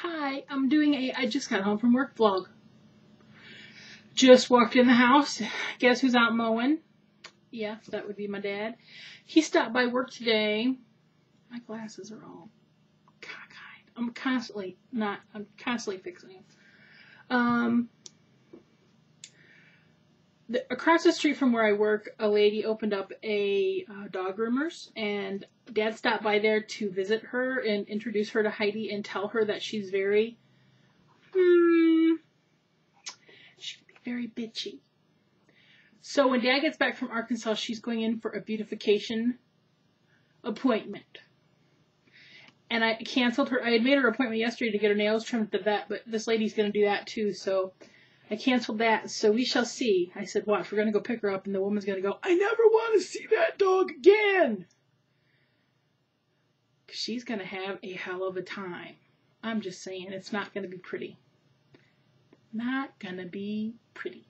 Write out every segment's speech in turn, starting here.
Hi, I'm doing I just got home from work vlog. Just walked in the house. Guess who's out mowing? Yeah, that would be my dad. He stopped by work today. My glasses are all cockeyed. I'm constantly fixing them. Across the street from where I work, a lady opened up a dog groomers, and Dad stopped by there to visit her and introduce her to Heidi and tell her that she's very, she can be very bitchy. So when Dad gets back from Arkansas, she's going in for a beautification appointment. And I canceled her. I had made her appointment yesterday to get her nails trimmed at the vet, but this lady's going to do that too, so I canceled that, so we shall see. I said, watch, we're going to go pick her up, and the woman's going to go, I never want to see that dog again. Because she's going to have a hell of a time. I'm just saying, it's not going to be pretty. Not going to be pretty.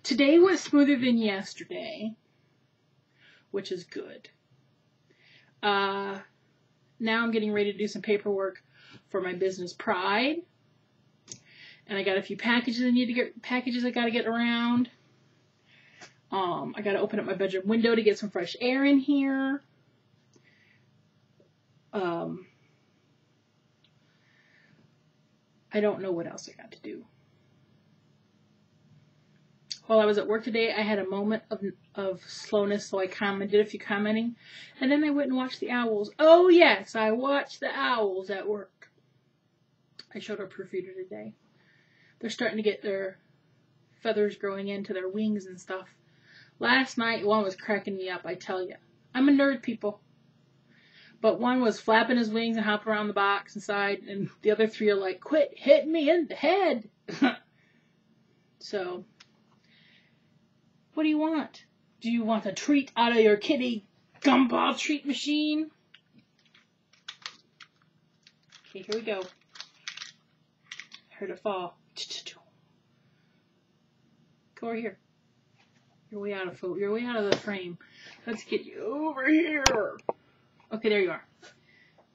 Today was smoother than yesterday, which is good. Now I'm getting ready to do some paperwork for my business Pride. And I got a few packages I got to get around. I got to open up my bedroom window to get some fresh air in here. I don't know what else I got to do. While I was at work today, I had a moment of slowness, so I did a few commenting. And then I went and watched the owls. Oh, yes, I watched the owls at work. I showed our proofreader today. They're starting to get their feathers growing into their wings and stuff. Last night, one was cracking me up, I tell you. I'm a nerd, people. But one was flapping his wings and hopping around the box inside, and the other three are like, quit hitting me in the head. So, what do you want? Do you want a treat out of your kitty gumball treat machine? Okay, here we go. Heard it fall. Go over here. You're way out of the frame. Let's get you over here. Okay, there you are.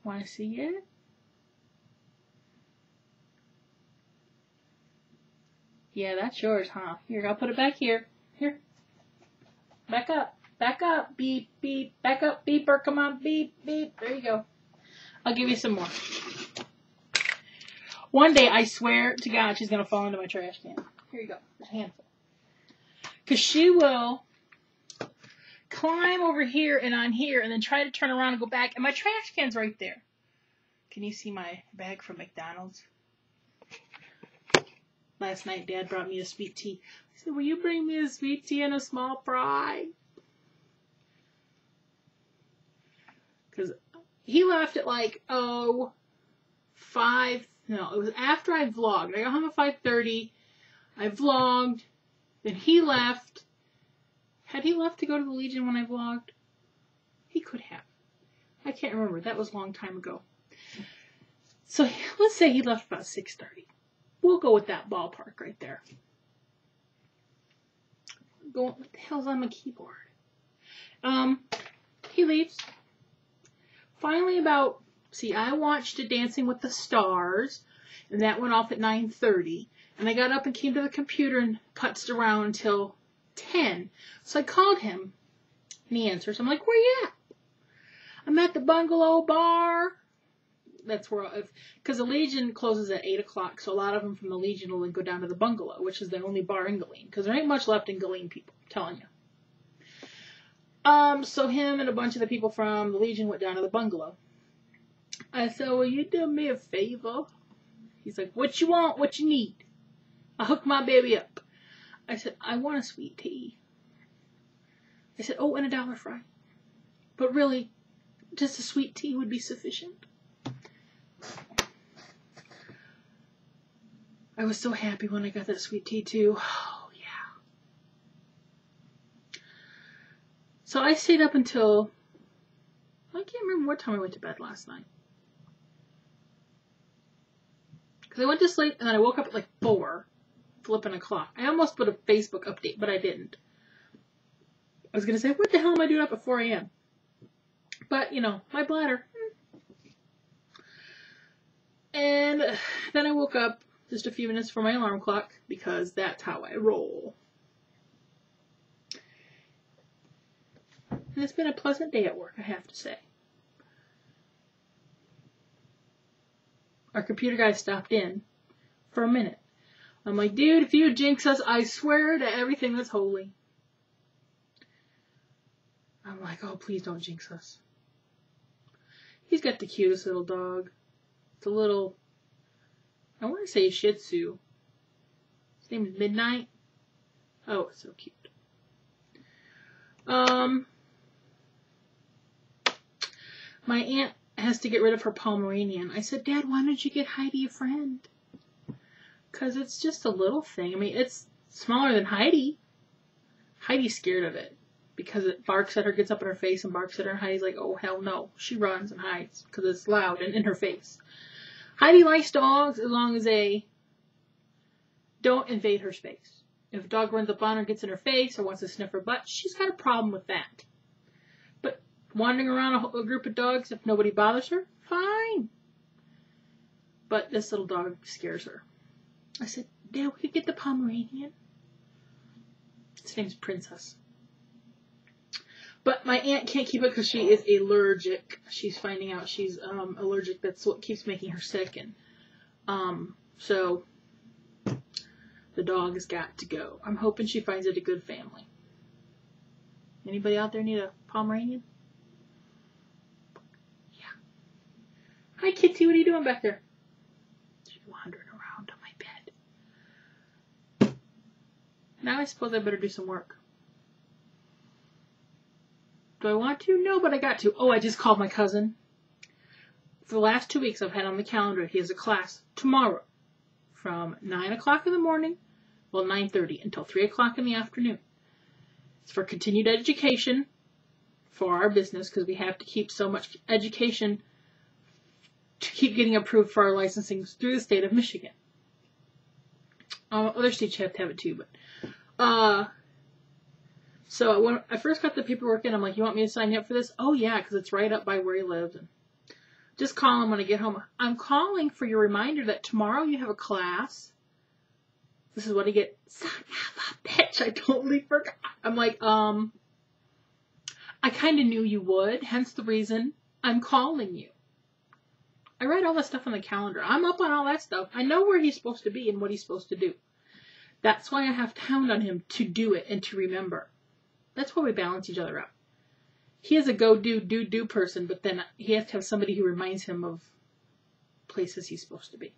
Want to see it? Yeah, that's yours, huh? Here, I'll put it back here. Here. Back up. Back up. Beep, beep. Back up, beeper. Come on, beep, beep. There you go. I'll give you some more. One day, I swear to God, she's going to fall into my trash can. Here you go. There's a handful. Because she will climb over here and on here and then try to turn around and go back. And my trash can's right there. Can you see my bag from McDonald's? Last night, Dad brought me a sweet tea. I said, will you bring me a sweet tea and a small fry? Because he left at like, it was after I vlogged. I got home at 5:30. I vlogged. Then he left. Had he left to go to the Legion when I vlogged? He could have. I can't remember. That was a long time ago. So let's say he left about 6:30. We'll go with that ballpark right there. What the hell's on my keyboard? He leaves. Finally I watched Dancing with the Stars, and that went off at 9:30. And I got up and came to the computer and putzed around until 10. So I called him, and he answers. I'm like, where you at? I'm at the Bungalow Bar. That's where, because the Legion closes at 8 o'clock, so a lot of them from the Legion will then go down to the Bungalow, which is the only bar in Gilleen, because there ain't much left in Gilleen, people, I'm telling you. So him and a bunch of the people from the Legion went down to the Bungalow. I said, will you do me a favor? He's like, what you want? What you need? I hooked my baby up. I said, I want a sweet tea. I said, oh, and a dollar fry. But really, just a sweet tea would be sufficient. I was so happy when I got that sweet tea, too. Oh, yeah. So I stayed up until, I can't remember what time I went to bed last night. Because I went to sleep, and then I woke up at like 4, flipping a clock. I almost put a Facebook update, but I didn't. I was going to say, what the hell am I doing up at 4 a.m.? But, my bladder. And then I woke up just a few minutes before my alarm clock because that's how I roll. And it's been a pleasant day at work, I have to say. Our computer guy stopped in for a minute. I'm like, dude, if you jinx us, I swear to everything that's holy. I'm like, oh, please don't jinx us. He's got the cutest little dog. It's a little, I want to say Shih Tzu. His name is Midnight. Oh, it's so cute. My aunt has to get rid of her Pomeranian. I said, Dad, why don't you get Heidi a friend? Because it's just a little thing. I mean, it's smaller than Heidi. Heidi's scared of it because it barks at her, gets up in her face and barks at her. And Heidi's like, oh, hell no. She runs and hides because it's loud and in her face. Heidi likes dogs as long as they don't invade her space. If a dog runs up on her, gets in her face, or wants to sniff her butt, she's got a problem with that. But wandering around a group of dogs, if nobody bothers her, fine. But this little dog scares her. I said, Dad, we could get the Pomeranian. His name's Princess. But my aunt can't keep it because she is allergic. She's finding out she's allergic. That's what keeps making her sick. And so the dog has got to go. I'm hoping she finds it a good family. Anybody out there need a Pomeranian? Yeah. Hi, Kitty. What are you doing back there? She's wandering around on my bed. Now I suppose I better do some work. Do I want to? No, but I got to. Oh, I just called my cousin. For the last 2 weeks, I've had on the calendar, he has a class tomorrow from 9 o'clock in the morning, well, 9:30 until 3 o'clock in the afternoon. It's for continued education for our business because we have to keep so much education to keep getting approved for our licensing through the state of Michigan. Other states have to have it too, but so when I first got the paperwork in, I'm like, you want me to sign you up for this? Oh, yeah, because it's right up by where he lives. And just call him when I get home. I'm calling for your reminder that tomorrow you have a class. This is what I get. Son of a bitch, I totally forgot. I'm like, I kind of knew you would, hence the reason I'm calling you. I write all that stuff on the calendar. I'm up on all that stuff. I know where he's supposed to be and what he's supposed to do. That's why I have to hound on him to do it and to remember. That's why we balance each other out. He is a go do person, but then he has to have somebody who reminds him of places he's supposed to be.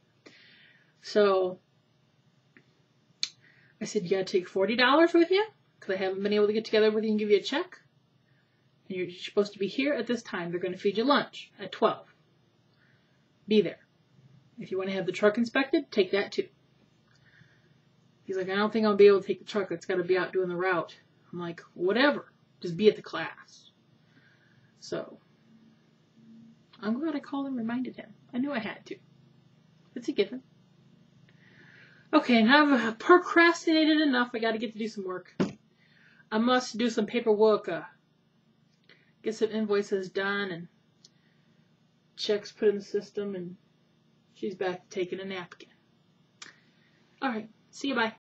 So I said, you gotta take $40 with you because I haven't been able to get together with you and give you a check. And you're supposed to be here at this time. They're going to feed you lunch at 12. Be there. If you want to have the truck inspected, take that too. He's like, I don't think I'll be able to take the truck. It's got to be out doing the route. I'm like, whatever. Just be at the class. So, I'm glad I called and reminded him. I knew I had to. It's a given. Okay, now I've procrastinated enough. I got to get to do some work. I must do some paperwork. Get some invoices done and checks put in the system. And she's back taking a nap again. Alright, see you, bye.